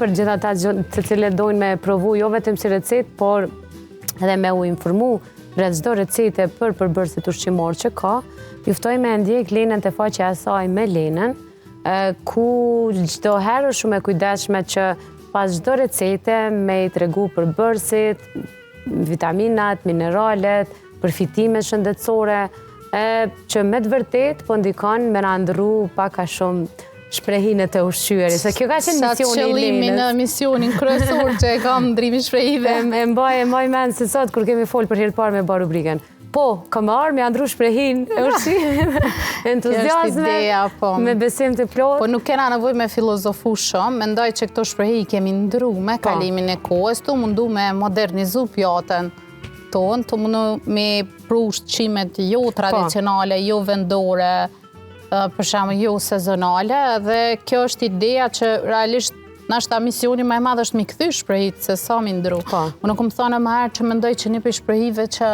për gjitha ata të cilët dojnë me provu jo vetëm si recet, por edhe me u informu rreth çdo recete për përbërësit ushqimor që ka, juftoj me ndjek Lenën të faqja e saj me Lenën, ku çdo herë është shumë e kujdesshme që pas çdo recete me i tregu përbërësit, vitaminat, mineralet, përfitimet shëndetësore, që me të vërtet po ndikon me na ndrru pak a shumë shprehinë të ushqyerit. Se kjo ka qenë misioni i Lenës. Qëllimi në misionin kryesor që e kam ndrimi shprehive. E mbaj mend se sot kur kemi folë për herë parë me bërë rubrikën. Po, kam arë me andru shprehinë e ushqimit, entuziazme, me besim të plotë. Po nuk kena nevojë me filozofu shumë, mendoj që këto shprehi kemi ndru me kalimin e kohës, të mundu me modernizu pjatën tonë, të mundu me pru ushqimet jo tradicionale, jo vendore, për shembull jo sezonale, dhe kjo është ideja që realisht nashta misioni më i madh është mi kthy shprehit se sa mi ndru. Unë kam thënë më herë që mendoj që një prej shprehive që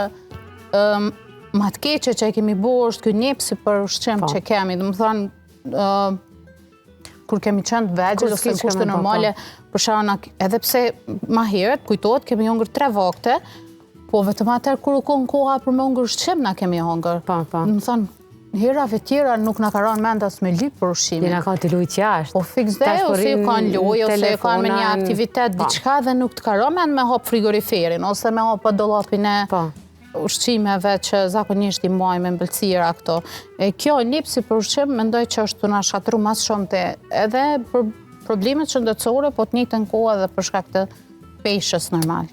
ma të keqe që e kemi bërë është ky njepsi për ushqim që kemi. Domethënë kur kemi qenë vegjël ose në kushte normale, për shembull edhe pse ma herët kujtohet kemi hongër 3 vakte, po vetëm atëherë kur u kon koha për me hongër ushqim na kemi hongër. Domethënë herave tjera nuk na ka rënë mend as me lyp për ushqimin. Dina ka të lujt jashtë. Po fiks dhe ose ju kanë lujë, ose ju kanë me një aktivitet diçka dhe nuk të ka rënë mend me hap frigoriferin, ose me hap dollapin e ushqimeve që zakonisht i mbajmë me mbëlsira këto. Kjo njepsi për ushqim mendoj që është të na shatru mas shumë edhe për problemet shëndetësore, po të njëjtën kohë edhe për shkak të peshës normal.